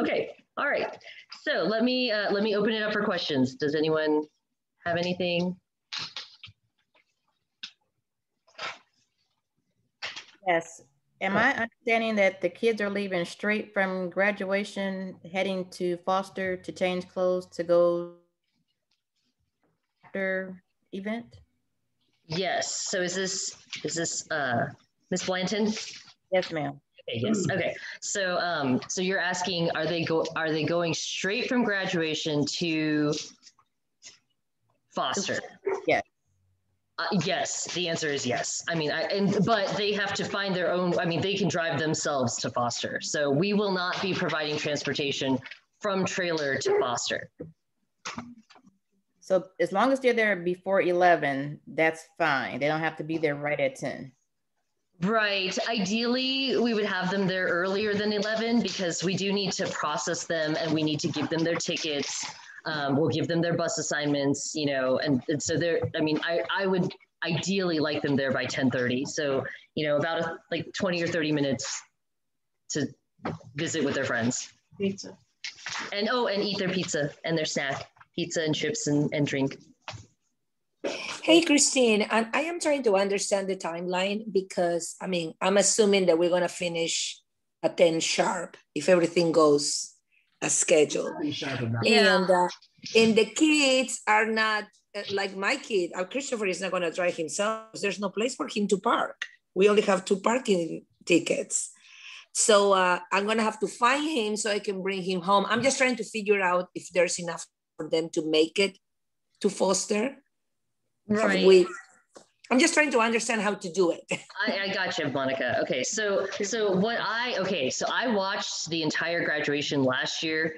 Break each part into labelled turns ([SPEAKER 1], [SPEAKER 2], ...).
[SPEAKER 1] Okay, all right. So let me open it up for questions. Does anyone have anything?
[SPEAKER 2] Yes. Am I understanding that the kids are leaving straight from graduation, heading to Foster to change clothes to go after event?
[SPEAKER 1] Yes. So is this Miss Blanton?
[SPEAKER 2] Yes, ma'am.
[SPEAKER 1] Okay, yes. Okay. So so you're asking, are they going straight from graduation to Foster?
[SPEAKER 2] Yes.
[SPEAKER 1] Yes, the answer is yes. I mean, but they have to find their own. I mean, they can drive themselves to Foster. So we will not be providing transportation from trailer to Foster.
[SPEAKER 2] So as long as they're there before 11, that's fine. They don't have to be there right at 10.
[SPEAKER 1] Right. Ideally, we would have them there earlier than 11 because we do need to process them and we need to give them their tickets. We'll give them their bus assignments, you know, and so they're, I mean, I would ideally like them there by 10:30. So, you know, about like 20 or 30 minutes to visit with their friends.
[SPEAKER 3] Pizza.
[SPEAKER 1] And and eat their pizza and their snack, pizza and chips and drink.
[SPEAKER 4] Hey, Christine, I am trying to understand the timeline because, I mean, I'm assuming that we're going to finish at 10 sharp if everything goes as scheduled.
[SPEAKER 1] Yeah.
[SPEAKER 4] And the kids are not, like my kid, Christopher is not going to drive himself. There's no place for him to park. We only have 2 parking tickets. So I'm going to have to find him so I can bring him home. I'm just trying to figure out if there's enough for them to make it to Foster.
[SPEAKER 1] Right.
[SPEAKER 4] I'm just trying to understand how to do it.
[SPEAKER 1] I got you, Monica. Okay, so I watched the entire graduation last year,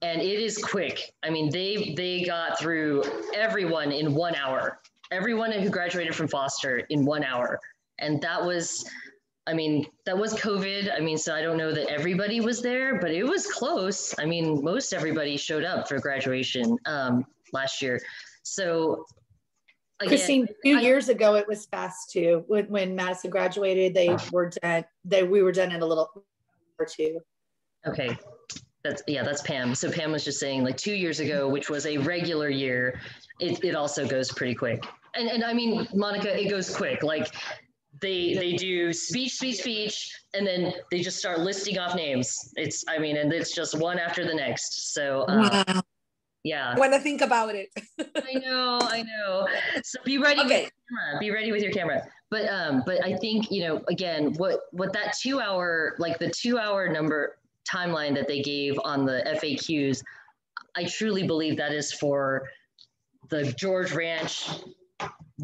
[SPEAKER 1] and it is quick. I mean, they got through everyone in 1 hour. Everyone who graduated from Foster in 1 hour, and that was COVID. I mean, so I don't know that everybody was there, but it was close. I mean, most everybody showed up for graduation last year. So. Again,
[SPEAKER 3] Christine, 2 years ago, it was fast too. When Madison graduated, we were done in a little or two.
[SPEAKER 1] Okay, that's Pam. So Pam was just saying, like 2 years ago, which was a regular year, it also goes pretty quick. And I mean, Monica, it goes quick. Like they do speech, and then they just start listing off names. And it's just one after the next. So
[SPEAKER 4] wow.
[SPEAKER 1] Yeah.
[SPEAKER 4] I want to think about it.
[SPEAKER 1] I know. So be ready with your camera. Be ready with your camera. But I think, you know, again, what that 2 hour, like the 2 hour number timeline that they gave on the FAQs, I truly believe that is for the George Ranch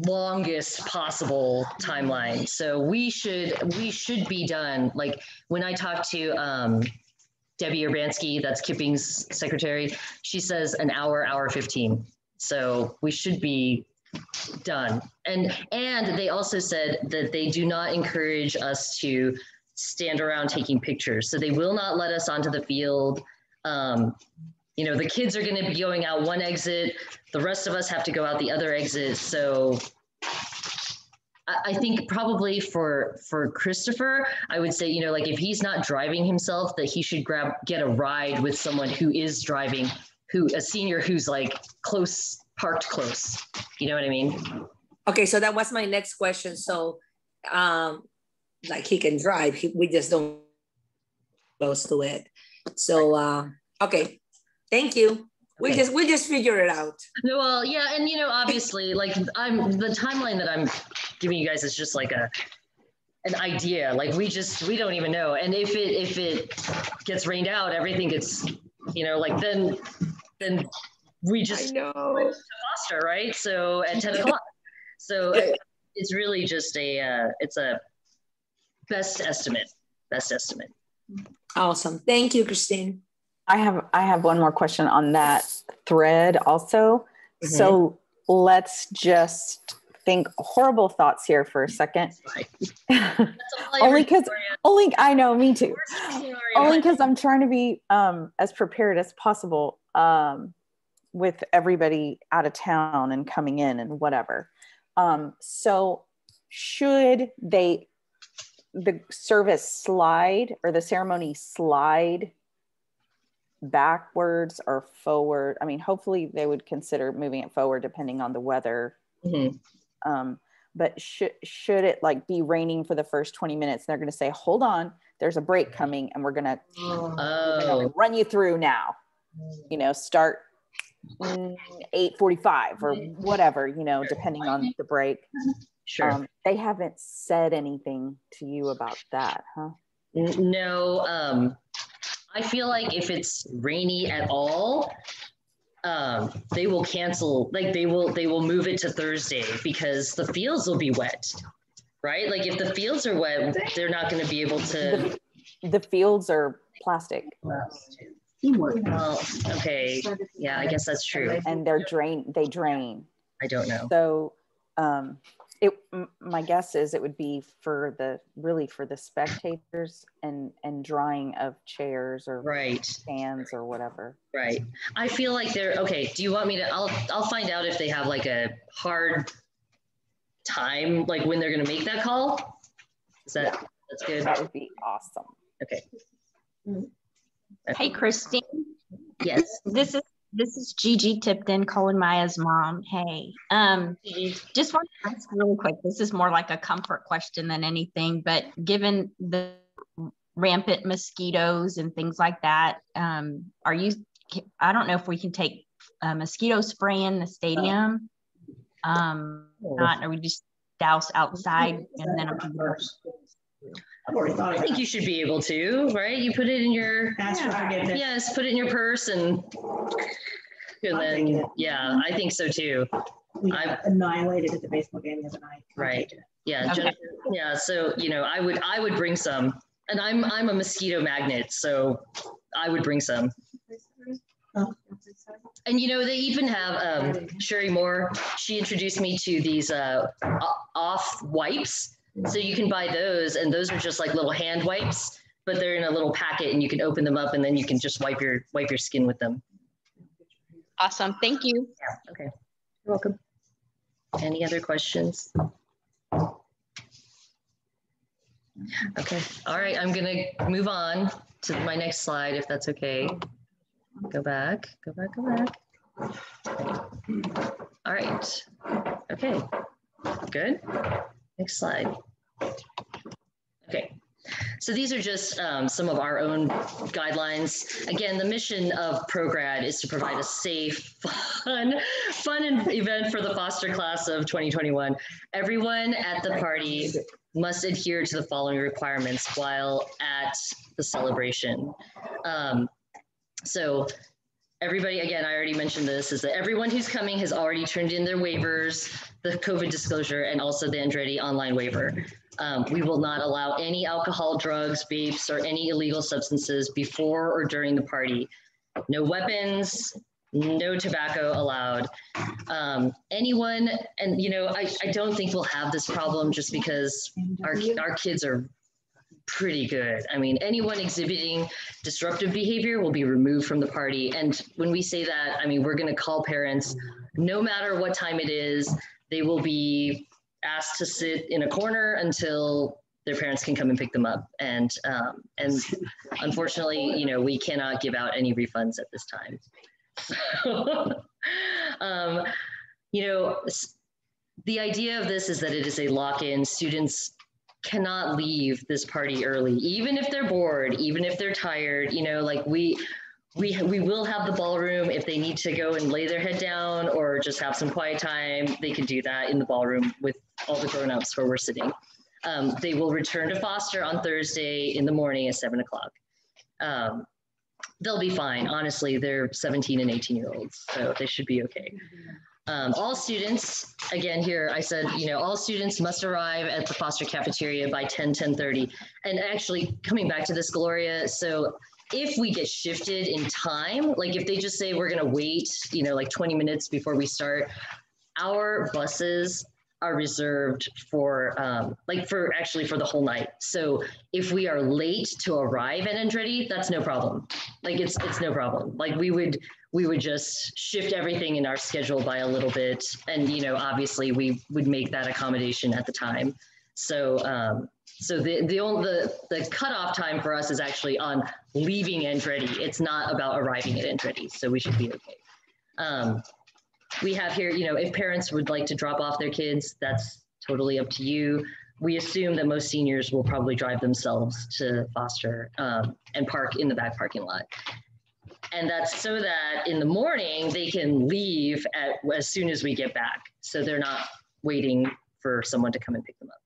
[SPEAKER 1] longest possible timeline. So we should be done. Like when I talked to Debbie Urbanski, that's Kipping's secretary, she says an hour 15. So we should be done. And they also said that they do not encourage us to stand around taking pictures. So they will not let us onto the field. You know, the kids are going to be going out one exit. The rest of us have to go out the other exit. So I think probably for Christopher, I would say, you know, like if he's not driving himself, that he should get a ride with someone who is driving, a senior who's like parked close. You know what I mean?
[SPEAKER 4] Okay, so that was my next question. So, like he can drive, we just don't close to it. So, okay, thank you. Okay. We just figure it out.
[SPEAKER 1] No, well, yeah, and you know, obviously, like the timeline that I'm giving you guys is just like an idea. Like we don't even know. And if it gets rained out, everything gets, you know, like then we just to Foster, right? So at 10 o'clock. So it's really just it's a best estimate.
[SPEAKER 4] Awesome. Thank you, Christine.
[SPEAKER 5] I have one more question on that thread also. Mm-hmm. So let's just think horrible thoughts here for a second. only I know, me too. Only because I'm trying to be as prepared as possible with everybody out of town and coming in and whatever. So should the service slide or the ceremony slide backwards or forward. I mean, hopefully they would consider moving it forward depending on the weather. But should it like be raining for the first 20 minutes, they're going to say, hold on, there's a break coming and we're going to run you through now, you know, start 8:45 or whatever, you know, depending on the break.
[SPEAKER 1] Sure.
[SPEAKER 5] They haven't said anything to you about that, huh?
[SPEAKER 1] No. I feel like if it's rainy at all, they will cancel, like they will move it to Thursday because the fields will be wet, right? Like if the fields are wet, they're not going to be able to.
[SPEAKER 5] The fields are plastic.
[SPEAKER 1] Well, okay. Yeah, I guess that's true.
[SPEAKER 5] And they drain.
[SPEAKER 1] I don't know.
[SPEAKER 5] So my guess is it would be for the spectators and drying of chairs or stands or whatever.
[SPEAKER 1] Right. I feel like they're okay. Do you want me to? I'll find out if they have like a hard time, like when they're going to make that call. That's good?
[SPEAKER 5] That would be awesome.
[SPEAKER 1] Okay.
[SPEAKER 6] Hey, Christine.
[SPEAKER 1] Yes.
[SPEAKER 6] This is Gigi Tipton, Cole and Maya's mom. Hey, just want to ask really quick. This is more like a comfort question than anything, but given the rampant mosquitoes and things like that, I don't know if we can take mosquito spray in the stadium. Not, or we just douse outside and then
[SPEAKER 1] I think you should be able to, right? You put it in your, yes, put it in your purse and then, yeah, I think so too.
[SPEAKER 7] I annihilated at the baseball game the other night.
[SPEAKER 1] Right. Yeah.
[SPEAKER 6] Okay.
[SPEAKER 1] Yeah. So, you know, I would bring some, and I'm a mosquito magnet, so I would bring some. And, you know, they even have Sherry Moore, she introduced me to these off wipes. So you can buy those, and those are just like little hand wipes, but they're in a little packet and you can open them up and then you can just wipe your skin with them.
[SPEAKER 6] Awesome. Thank you.
[SPEAKER 1] Yeah. Okay. You're welcome. Any other questions? Okay. All right. I'm going to move on to my next slide, if that's okay. Go back. All right. Okay. Good. Next slide. Okay. So these are just some of our own guidelines. Again, the mission of ProGrad is to provide a safe, fun event for the foster class of 2021. Everyone at the party must adhere to the following requirements while at the celebration. So everybody, again, I already mentioned this, is that everyone who's coming has already turned in their waivers, the COVID disclosure, and also the Andretti online waiver. We will not allow any alcohol, drugs, vapes, or any illegal substances before or during the party. No weapons, no tobacco allowed. Anyone, and you know, I don't think we'll have this problem just because our kids are pretty good. I mean, anyone exhibiting disruptive behavior will be removed from the party. And when we say that, I mean, we're going to call parents, no matter what time it is, they will be asked to sit in a corner until their parents can come and pick them up. And unfortunately, you know, we cannot give out any refunds at this time. You know, the idea of this is that it is a lock-in. Students cannot leave this party early, even if they're bored, even if they're tired. You know, like we will have the ballroom. If they need to go and lay their head down or just have some quiet time, they can do that in the ballroom with all the grown-ups where we're sitting. They will return to foster on Thursday in the morning at 7 o'clock. They'll be fine. Honestly, they're 17 and 18-year-olds, so they should be okay. All students, again, here I said, you know, all students must arrive at the foster cafeteria by 10:30. And actually, coming back to this, Gloria, so if we get shifted in time, like if they just say we're going to wait, you know, like 20 minutes before we start, our buses are reserved for for the whole night. So if we are late to arrive at Andretti, that's no problem. Like it's no problem. Like we would just shift everything in our schedule by a little bit. And, you know, obviously we would make that accommodation at the time. So so the cutoff time for us is actually on leaving Andretti. It's not about arriving at Andretti, so we should be okay. We have here, you know, if parents would like to drop off their kids, that's totally up to you. We assume that most seniors will probably drive themselves to Foster and park in the back parking lot. And that's so that in the morning they can leave as soon as we get back. So they're not waiting for someone to come and pick them up.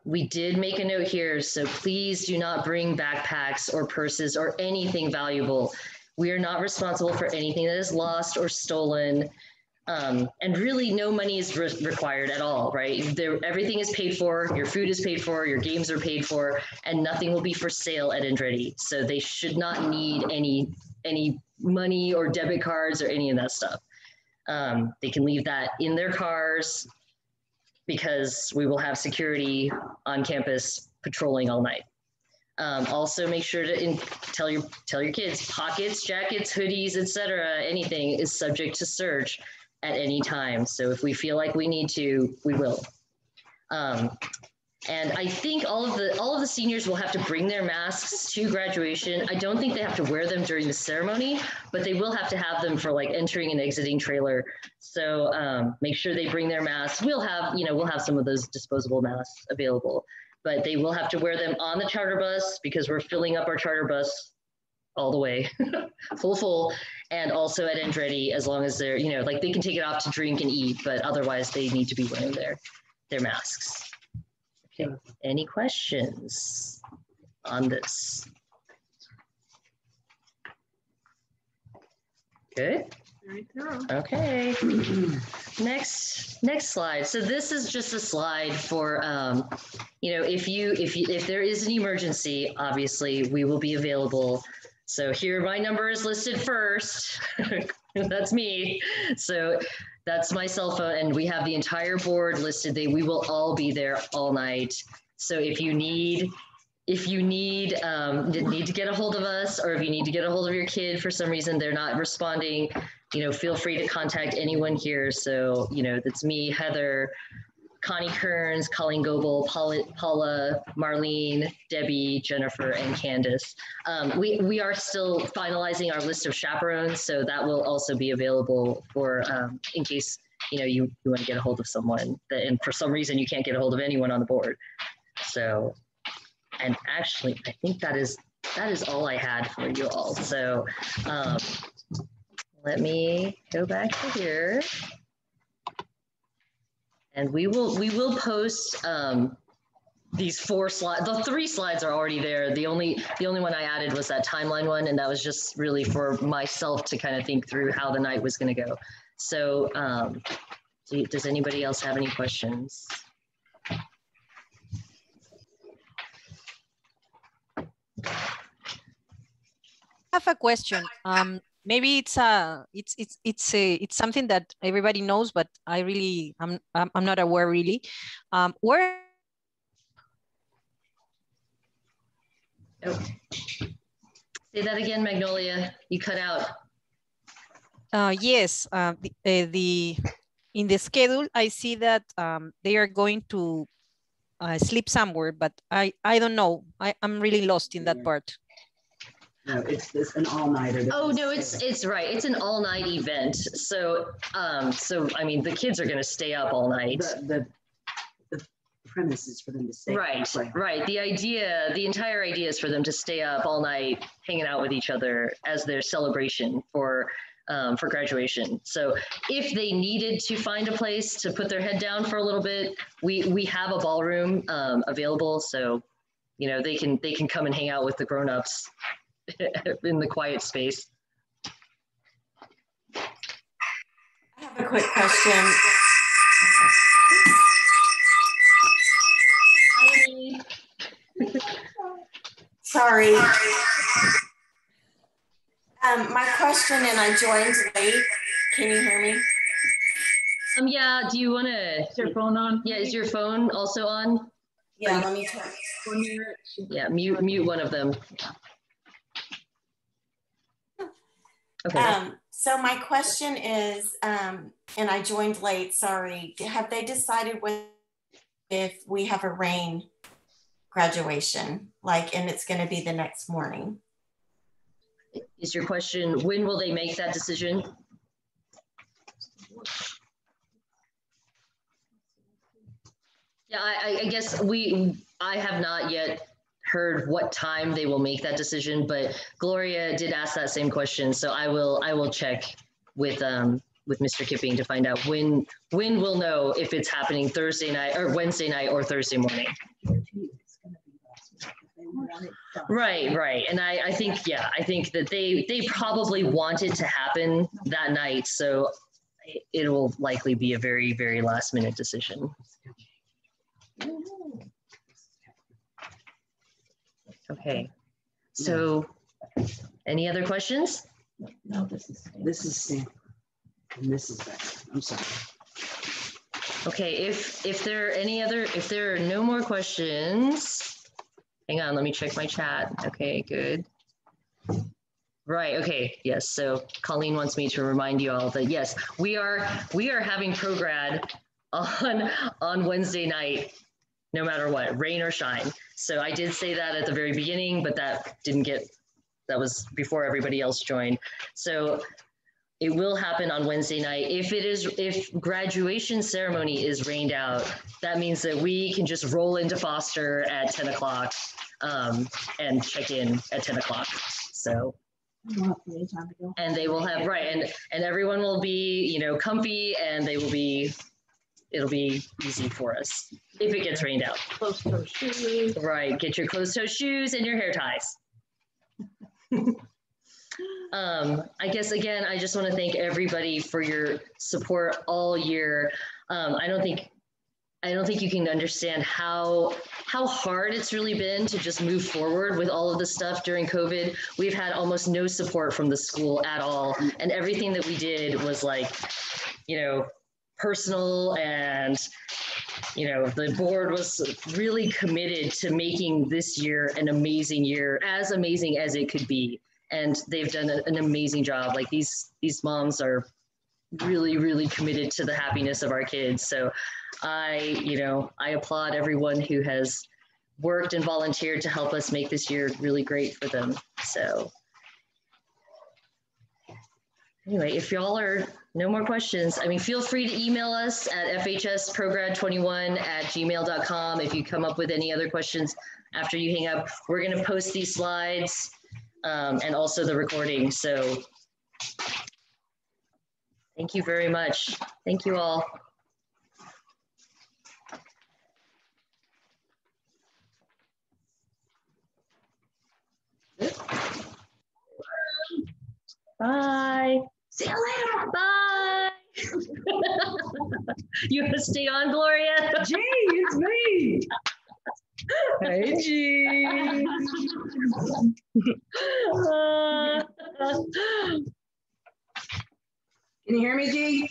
[SPEAKER 1] We did make a note here, so please do not bring backpacks or purses or anything valuable. We are not responsible for anything that is lost or stolen. And really no money is required at all, right? Everything is paid for, your food is paid for, your games are paid for, and nothing will be for sale at Andretti. So they should not need any money or debit cards or any of that stuff. They can leave that in their cars because we will have security on campus patrolling all night. Also make sure to tell your kids, pockets, jackets, hoodies, etc., anything is subject to search at any time. So if we feel like we need to, we will. And I think all of the seniors will have to bring their masks to graduation. I don't think they have to wear them during the ceremony, but they will have to have them for like entering and exiting trailer. So make sure they bring their masks. We'll have some of those disposable masks available, but they will have to wear them on the charter bus because we're filling up our charter bus all the way, full, and also at Andretti, as long as they're, you know, like they can take it off to drink and eat, but otherwise they need to be wearing their masks. Okay, any questions on this? Good. Okay. Next slide. So this is just a slide for, you know, if there is an emergency, obviously we will be available. So here my number is listed first. That's me. So that's my cell phone, and we have the entire board listed. We will all be there all night. So if you need to get a hold of us, or if you need to get a hold of your kid for some reason they're not responding, you know, feel free to contact anyone here. So, you know, that's me, Heather, Connie Kearns, Colleen Goebel, Paula, Marlene, Debbie, Jennifer, and Candace. We are still finalizing our list of chaperones, so that will also be available for in case, you know, you want to get a hold of someone and for some reason you can't get a hold of anyone on the board. So, and actually, I think that is all I had for you all. So let me go back to here. And we will post these 4 slides. The 3 slides are already there. The only one I added was that timeline one, and that was just really for myself to kind of think through how the night was going to go. So does anybody else have any questions?
[SPEAKER 8] I have a question. Maybe it's something that everybody knows, but I'm not aware really. Where?
[SPEAKER 1] Oh. Say that again, Magnolia. You cut out.
[SPEAKER 8] Yes. In the schedule, I see that they are going to sleep somewhere, but I don't know. I'm really lost in that part.
[SPEAKER 9] No, it's an all-nighter.
[SPEAKER 1] Oh no, it's right. It's an all-night event. So I mean, the kids are going to stay up all night.
[SPEAKER 9] The premise is for them to stay
[SPEAKER 1] right,
[SPEAKER 9] up.
[SPEAKER 1] Right. The entire idea is for them to stay up all night, hanging out with each other as their celebration for graduation. So if they needed to find a place to put their head down for a little bit, we have a ballroom available. So, you know, they can come and hang out with the grown-ups in the quiet space.
[SPEAKER 10] I have a quick question. Sorry. My question, and I joined late. Can you hear me?
[SPEAKER 1] Yeah, do you want to?
[SPEAKER 7] Is your phone on?
[SPEAKER 1] Yeah, is your phone also on?
[SPEAKER 10] Yeah, let me turn.
[SPEAKER 1] Yeah, mute one of them. Okay.
[SPEAKER 10] So my question is, and I joined late, sorry. Have they decided whether if we have a rain graduation, like, and it's going to be the next morning?
[SPEAKER 1] Is your question, when will they make that decision? Yeah, I guess I have not yet heard what time they will make that decision, but Gloria did ask that same question. So I will check with Mr. Kipping to find out when we'll know if it's happening Thursday night or Wednesday night or Thursday morning. Right. And I think that they probably want it to happen that night. So it will likely be a very, very last minute decision. Okay. So any other questions?
[SPEAKER 9] No, this is Sam. And this is Beth. I'm sorry.
[SPEAKER 1] Okay, if there are no more questions, hang on, let me check my chat. Okay, good. Right, okay, yes. So Colleen wants me to remind you all that yes, we are having ProGrad on Wednesday night, no matter what, rain or shine. So I did say that at the very beginning, but that was before everybody else joined. So it will happen on Wednesday night. If graduation ceremony is rained out, that means that we can just roll into Foster at 10 o'clock and check in at 10 o'clock. So, and they will have, right, and everyone will be, comfy, and it'll be easy for us if it gets rained out.
[SPEAKER 9] Closed-toe shoes.
[SPEAKER 1] Right, get your closed-toe shoes and your hair ties. I guess, again, I just want to thank everybody for your support all year. I don't think you can understand how hard it's really been to just move forward with all of this stuff during COVID. We've had almost no support from the school at all. And everything that we did was like, personal, and, the board was really committed to making this year an amazing year, as amazing as it could be. And they've done an amazing job. Like these moms are really, really committed to the happiness of our kids. So I applaud everyone who has worked and volunteered to help us make this year really great for them. So anyway, if y'all are no more questions, feel free to email us at fhsprograd21@gmail.com if you come up with any other questions after you hang up. We're going to post these slides and also the recording. So thank you very much. Thank you all. Bye. See you later. Bye. You want to stay on, Gloria?
[SPEAKER 9] Gee, it's me.
[SPEAKER 1] Hey, G.
[SPEAKER 11] Can you hear me, G?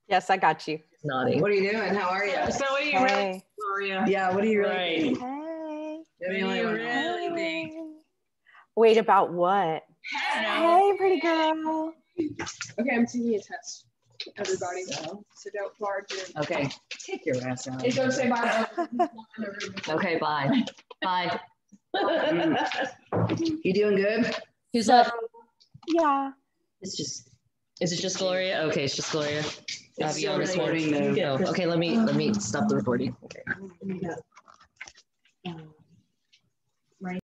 [SPEAKER 5] Yes, I got you.
[SPEAKER 1] Nodding.
[SPEAKER 11] What are you doing? How are you?
[SPEAKER 9] So what are you really, Gloria?
[SPEAKER 11] Yeah, what are you really
[SPEAKER 1] Right.
[SPEAKER 11] thinking?
[SPEAKER 5] Hey.
[SPEAKER 11] What do you really think?
[SPEAKER 5] Wait, about what? Hey, pretty girl.
[SPEAKER 7] Okay, I'm taking a test. Everybody though, so don't barge in.
[SPEAKER 1] Okay.
[SPEAKER 11] Take your ass out.
[SPEAKER 7] Hey, don't say bye.
[SPEAKER 1] Okay, bye. Bye.
[SPEAKER 11] You doing good?
[SPEAKER 1] Who's up?
[SPEAKER 5] Yeah.
[SPEAKER 1] Is it just Gloria? Okay, it's just Gloria.
[SPEAKER 11] It's still recording though.
[SPEAKER 1] Oh, okay, let me stop the recording. Okay.